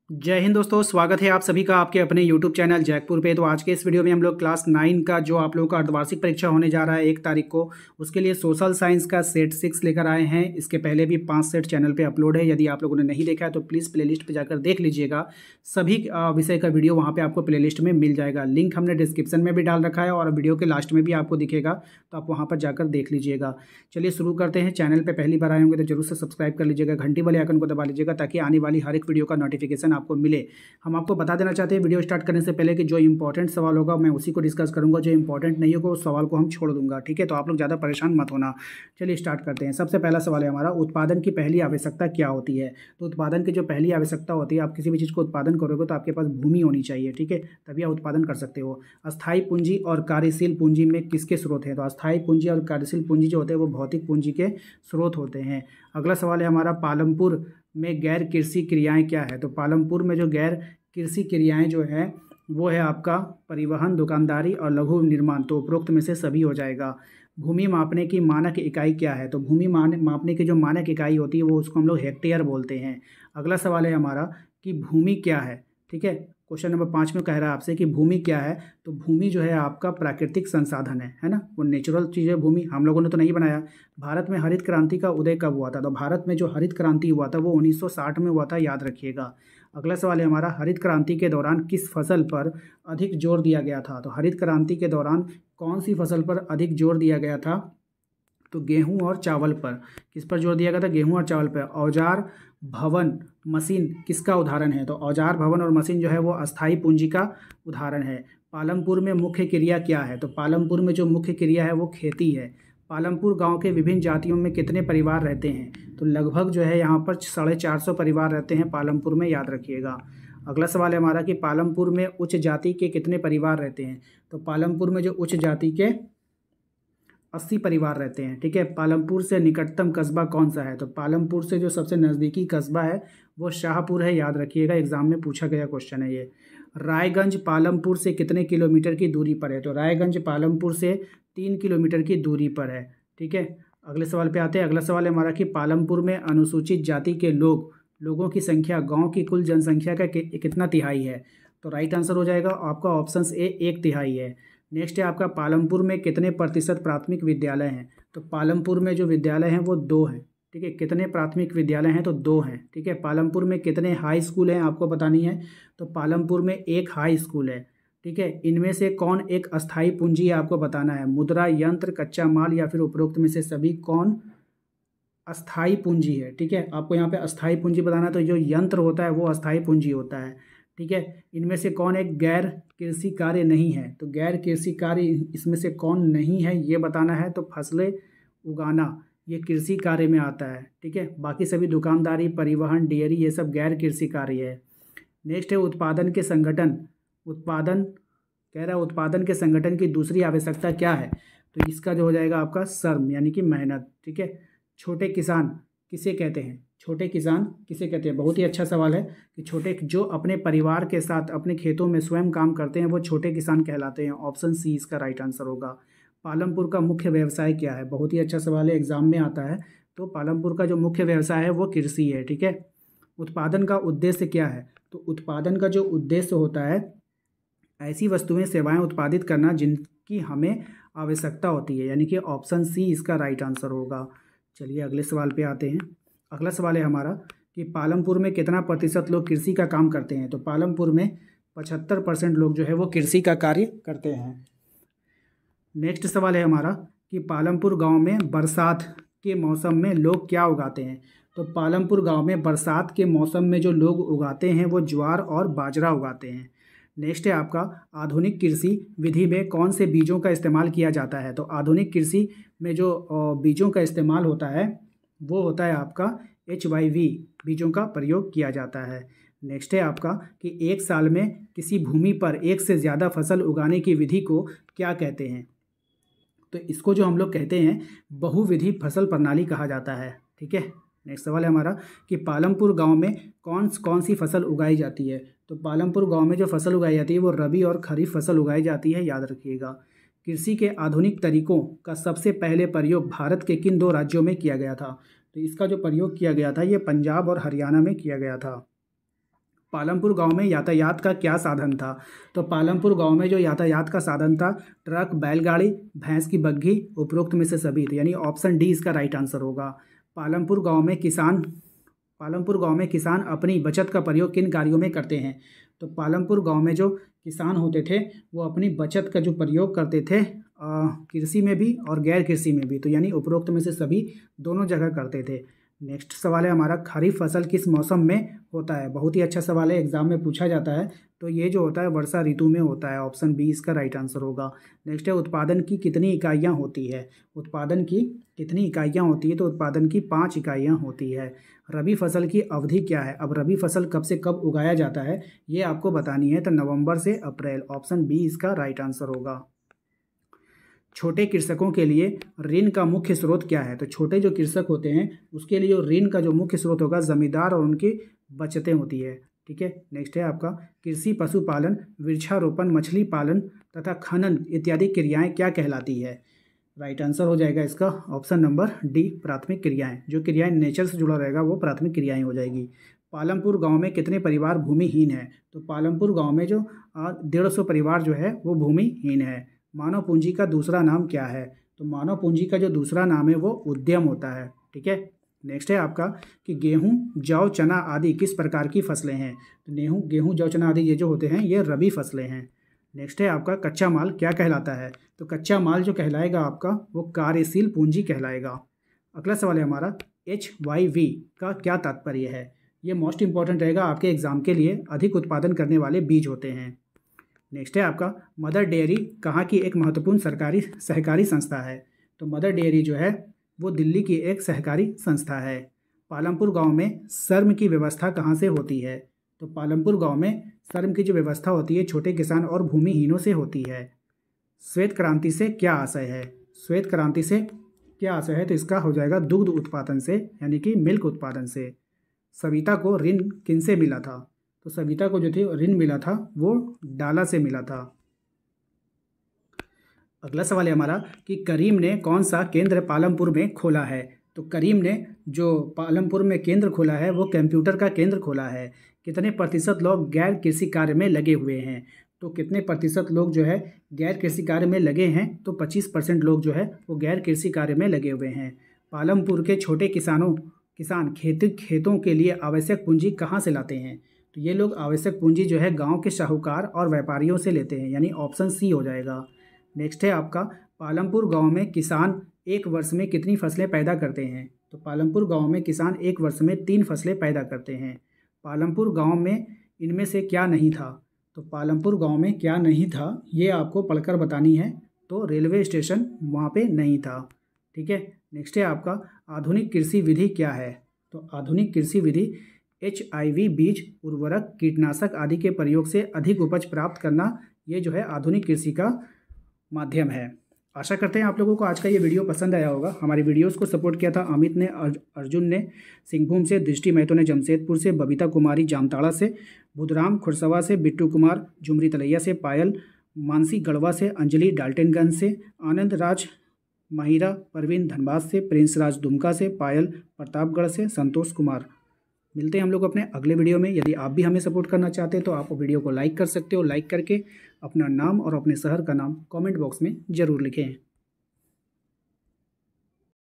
जय हिंद दोस्तों, स्वागत है आप सभी का आपके अपने YouTube चैनल जैकपुर पे। तो आज के इस वीडियो में हम लोग क्लास 9 का जो आप लोगों का अर्धवार्षिक परीक्षा होने जा रहा है 1 तारीख को, उसके लिए सोशल साइंस का सेट 6 लेकर आए हैं। इसके पहले भी 5 सेट चैनल पे अपलोड है। यदि आप लोगों ने नहीं देखा है तो प्लीज़ प्लेलिस्ट पे जाकर देख लीजिएगा। सभी विषय का वीडियो वहाँ पर आपको प्लेलिस्ट में मिल जाएगा। लिंक हमने डिस्क्रिप्शन में भी डाल रखा है और वीडियो के लास्ट में भी आपको दिखेगा, तो आप वहाँ पर जाकर देख लीजिएगा। चलिए शुरू करते हैं। चैनल पर पहली बार आए होंगे तो जरूर से सब्सक्राइब कर लीजिएगा, घंटी वाले आइकन को दबा लीजिएगा ताकि आने वाली हर एक वीडियो का नोटिफिकेशन आपको मिले। हम आपको बता देना चाहते हैं वीडियो स्टार्ट करने से पहले कि जो इंपॉर्टेंट सवाल होगा मैं उसी को डिस्कस करूंगा, जो इंपॉर्टेंट नहीं होगा उस सवाल को हम छोड़ दूंगा। ठीक है, तो आप लोग ज़्यादा परेशान मत होना। चलिए स्टार्ट करते हैं। सबसे पहला सवाल है हमारा, उत्पादन की पहली आवश्यकता क्या होती है। तो उत्पादन की जो पहली आवश्यकता होती है, आप किसी भी चीज़ को उत्पादन करोगे तो आपके पास भूमि होनी चाहिए। ठीक है, तभी आप उत्पादन कर सकते हो। अस्थायी पूंजी और कार्यशील पूंजी में किसके स्रोत हैं। तो अस्थायी पूंजी और कार्यशील पूंजी जो होते हैं वो भौतिक पूंजी के स्रोत होते हैं। अगला सवाल है हमारा, पालमपुर में गैर कृषि क्रियाएं क्या है। तो पालमपुर में जो गैर कृषि क्रियाएं जो है वो है आपका परिवहन, दुकानदारी और लघु निर्माण। तो उपरोक्त में से सभी हो जाएगा। भूमि मापने की मानक इकाई क्या है। तो भूमि मापने की जो मानक इकाई होती है वो उसको हम लोग हेक्टेयर बोलते हैं। अगला सवाल है हमारा कि भूमि क्या है। ठीक है, क्वेश्चन नंबर 5 में कह रहा है आपसे कि भूमि क्या है। तो भूमि जो है आपका प्राकृतिक संसाधन है ना, वो नेचुरल चीज़ है भूमि, हम लोगों ने तो नहीं बनाया। भारत में हरित क्रांति का उदय कब हुआ था। तो भारत में जो हरित क्रांति हुआ था वो 1960 में हुआ था, याद रखिएगा। अगला सवाल है हमारा, हरित क्रांति के दौरान किस फसल पर अधिक जोर दिया गया था। तो हरित क्रांति के दौरान कौन सी फसल पर अधिक जोर दिया गया था। तो गेहूं और चावल पर। किस पर जोर दिया गया था, गेहूं और चावल पर। औजार, भवन, मशीन किसका उदाहरण है। तो औजार, भवन और मशीन जो है वो अस्थायी पूंजी का उदाहरण है। पालमपुर में मुख्य क्रिया क्या है। तो पालमपुर में जो मुख्य क्रिया है वो खेती है। पालमपुर गांव के विभिन्न जातियों में कितने परिवार रहते हैं। तो लगभग जो है यहाँ पर 450 परिवार रहते हैं पालमपुर में, याद रखिएगा। अगला सवाल है हमारा कि पालमपुर में उच्च जाति के कितने परिवार रहते हैं। तो पालमपुर में जो उच्च जाति के 80 परिवार रहते हैं। ठीक है, पालमपुर से निकटतम कस्बा कौन सा है। तो पालमपुर से जो सबसे नज़दीकी कस्बा है वो शाहपुर है, याद रखिएगा, एग्जाम में पूछा गया क्वेश्चन है ये। रायगंज पालमपुर से कितने किलोमीटर की दूरी पर है। तो रायगंज पालमपुर से 3 किलोमीटर की दूरी पर है। ठीक है, अगले सवाल पे आते हैं। अगला सवाल है हमारा कि पालमपुर में अनुसूचित जाति के लोगों की संख्या गाँव की कुल जनसंख्या का कितना तिहाई है। तो राइट आंसर हो जाएगा आपका ऑप्शन ए, 1/3 है। नेक्स्ट है आपका, पालमपुर में कितने प्रतिशत प्राथमिक विद्यालय हैं। तो पालमपुर में जो विद्यालय हैं वो 2 हैं। ठीक है, कितने प्राथमिक विद्यालय हैं। तो 2 हैं। ठीक है, पालमपुर में कितने हाई स्कूल हैं आपको बतानी है। तो पालमपुर में 1 हाई स्कूल है। ठीक है, इनमें से कौन एक अस्थायी पूंजी है आपको बताना है। मुद्रा, यंत्र, कच्चा माल या फिर उपरोक्त में से सभी कौन अस्थायी पूंजी है। ठीक है, आपको यहाँ पे अस्थायी पूंजी बताना है। तो जो यंत्र होता है वो अस्थायी पूंजी होता है। ठीक है, इनमें से कौन एक गैर कृषि कार्य नहीं है। तो गैर कृषि कार्य इसमें से कौन नहीं है ये बताना है। तो फसलें उगाना ये कृषि कार्य में आता है। ठीक है, बाकी सभी दुकानदारी, परिवहन, डेयरी ये सब गैर कृषि कार्य है। नेक्स्ट है उत्पादन के संगठन। उत्पादन कह रहा है उत्पादन के संगठन की दूसरी आवश्यकता क्या है। तो इसका जो हो जाएगा आपका श्रम यानी कि मेहनत। ठीक है, छोटे किसान किसे कहते हैं। छोटे किसान किसे कहते हैं, बहुत ही अच्छा सवाल है कि छोटे जो अपने परिवार के साथ अपने खेतों में स्वयं काम करते हैं वो छोटे किसान कहलाते हैं। ऑप्शन सी इसका राइट आंसर होगा। पालमपुर का मुख्य व्यवसाय क्या है, बहुत ही अच्छा सवाल है, एग्जाम में आता है। तो पालमपुर का जो मुख्य व्यवसाय है वो कृषि है। ठीक है, उत्पादन का उद्देश्य क्या है। तो उत्पादन का जो उद्देश्य होता है ऐसी वस्तुएं सेवाएं उत्पादित करना जिनकी हमें आवश्यकता होती है, यानी कि ऑप्शन सी इसका राइट आंसर होगा। चलिए अगले सवाल पे आते हैं। अगला सवाल है हमारा कि पालमपुर में कितना प्रतिशत लोग कृषि का काम करते हैं। तो पालमपुर में 75% लोग जो है वो कृषि का कार्य करते हैं। नेक्स्ट सवाल है हमारा कि पालमपुर गांव में बरसात के मौसम में लोग क्या उगाते हैं। तो पालमपुर गांव में बरसात के मौसम में जो लोग उगाते हैं वो ज्वार और बाजरा उगाते हैं। नेक्स्ट है आपका, आधुनिक कृषि विधि में कौन से बीजों का इस्तेमाल किया जाता है। तो आधुनिक कृषि में जो बीजों का इस्तेमाल होता है वो होता है आपका HYV बीजों का प्रयोग किया जाता है। नेक्स्ट है आपका कि एक साल में किसी भूमि पर एक से ज़्यादा फसल उगाने की विधि को क्या कहते हैं। तो इसको जो हम लोग कहते हैं बहुविधि फसल प्रणाली कहा जाता है। ठीक है, नेक्स्ट सवाल है हमारा कि पालमपुर गांव में कौन सी फसल उगाई जाती है। तो पालमपुर गांव में जो फसल उगाई जाती है वो रबी और खरीफ फसल उगाई जाती है, याद रखिएगा। कृषि के आधुनिक तरीकों का सबसे पहले प्रयोग भारत के किन 2 राज्यों में किया गया था। तो इसका जो प्रयोग किया गया था ये पंजाब और हरियाणा में किया गया था। पालमपुर गांव में यातायात का क्या साधन था? तो पालमपुर गांव में जो यातायात का साधन था, ट्रक, बैलगाड़ी, भैंस की बग्घी, उपरोक्त में से सभी थे, यानी ऑप्शन डी इसका राइट आंसर होगा। पालमपुर गांव में किसान अपनी बचत का प्रयोग किन कार्यों में करते हैं? तो पालमपुर गांव में जो किसान होते थे वो अपनी बचत का जो प्रयोग करते थे कृषि में भी और गैर कृषि में भी, तो यानी उपरोक्त में से सभी दोनों जगह करते थे। नेक्स्ट सवाल है हमारा, खरीफ फसल किस मौसम में होता है? बहुत ही अच्छा सवाल है, एग्जाम में पूछा जाता है। तो ये जो होता है वर्षा ऋतु में होता है, ऑप्शन बी इसका राइट आंसर होगा। नेक्स्ट है, उत्पादन की कितनी इकाइयाँ होती है? उत्पादन की कितनी इकाइयाँ होती है? तो उत्पादन की 5 इकाइयाँ होती है। रबी फसल की अवधि क्या है? अब रबी फसल कब से कब उगाया जाता है ये आपको बतानी है, तो नवंबर से अप्रैल, ऑप्शन बी इसका राइट आंसर होगा। छोटे कृषकों के लिए ऋण का मुख्य स्रोत क्या है? तो छोटे जो कृषक होते हैं उसके लिए ऋण का जो मुख्य स्रोत होगा जमींदार और उनकी बचतें होती है। ठीक है, नेक्स्ट है आपका, कृषि, पशुपालन, वृक्षारोपण, मछली पालन तथा खनन इत्यादि क्रियाएं क्या कहलाती है? राइट आंसर हो जाएगा इसका ऑप्शन नंबर डी, प्राथमिक क्रियाएं। जो क्रियाएं नेचर से जुड़ा रहेगा वो प्राथमिक क्रियाएं हो जाएगी। पालमपुर गांव में कितने परिवार भूमिहीन हैं? तो पालमपुर गांव में जो 150 परिवार जो है वो भूमिहीन है। मानव पूंजी का दूसरा नाम क्या है? तो मानव पूंजी का जो दूसरा नाम है वो उद्यम होता है। ठीक है, नेक्स्ट है आपका कि गेहूं, जौ, चना आदि किस प्रकार की फसलें हैं? तो गेहूं, जौ, चना आदि ये जो होते हैं ये रबी फसलें हैं। नेक्स्ट है आपका, कच्चा माल क्या कहलाता है? तो कच्चा माल जो कहलाएगा आपका वो कार्यशील पूंजी कहलाएगा। अगला सवाल है हमारा, HYV का क्या तात्पर्य है? ये मोस्ट इंपॉर्टेंट रहेगा आपके एग्जाम के लिए, अधिक उत्पादन करने वाले बीज होते हैं। नेक्स्ट है आपका, मदर डेयरी कहाँ की एक महत्वपूर्ण सहकारी संस्था है? तो मदर डेयरी जो है वो दिल्ली की एक सहकारी संस्था है। पालमपुर गांव में श्रम की व्यवस्था कहाँ से होती है? तो पालमपुर गांव में श्रम की जो व्यवस्था होती है छोटे किसान और भूमिहीनों से होती है। श्वेत क्रांति से क्या आशय है? श्वेत क्रांति से क्या आशय है? तो इसका हो जाएगा दुग्ध उत्पादन से, यानी कि मिल्क उत्पादन से। सविता को ऋण किनसे मिला था? तो सविता को जो थे ऋण मिला था वो डाला से मिला था। अगला सवाल है हमारा कि करीम ने कौन सा केंद्र पालमपुर में खोला है? तो करीम ने जो पालमपुर में केंद्र खोला है वो कंप्यूटर का केंद्र खोला है। कितने प्रतिशत लोग गैर कृषि कार्य में लगे हुए हैं? तो कितने प्रतिशत लोग जो है गैर कृषि कार्य में लगे हैं? तो 25% लोग जो है वो गैर कृषि कार्य में लगे हुए हैं। पालमपुर के छोटे किसान खेतों के लिए आवश्यक पूंजी कहाँ से लाते हैं? तो ये लोग आवश्यक पूंजी जो है गांव के साहूकार और व्यापारियों से लेते हैं, यानी ऑप्शन सी हो जाएगा। नेक्स्ट है आपका, पालमपुर गांव में किसान एक वर्ष में कितनी फसलें पैदा करते हैं? तो पालमपुर गांव में किसान एक वर्ष में 3 फसलें पैदा करते हैं। पालमपुर गांव में इनमें से क्या नहीं था? तो पालमपुर गांव में क्या नहीं था ये आपको पढ़कर बतानी है। तो रेलवे स्टेशन वहाँ पे नहीं था। ठीक है, नेक्स्ट है आपका, आधुनिक कृषि विधि क्या है? तो आधुनिक कृषि विधि HIV बीज, उर्वरक, कीटनाशक आदि के प्रयोग से अधिक उपज प्राप्त करना, ये जो है आधुनिक कृषि का माध्यम है। आशा करते हैं आप लोगों को आज का ये वीडियो पसंद आया होगा। हमारी वीडियोस को सपोर्ट किया था अमित ने, अर्जुन ने सिंहभूम से, दृष्टि महतो ने जमशेदपुर से, बबीता कुमारी जामताड़ा से, बुधराम खुरसवा से, बिट्टू कुमार झुमरी तलैया से, पायल मानसी गढ़वा से, अंजलि डाल्टनगंज से, आनंद राज माहिरा परवीन धनबाद से, प्रिंस राज दुमका से, पायल प्रतापगढ़ से, संतोष कुमार। मिलते हैं हम लोग अपने अगले वीडियो में। यदि आप भी हमें सपोर्ट करना चाहते हैं तो आप वीडियो को लाइक कर सकते हो। लाइक करके अपना नाम और अपने शहर का नाम कमेंट बॉक्स में ज़रूर लिखें।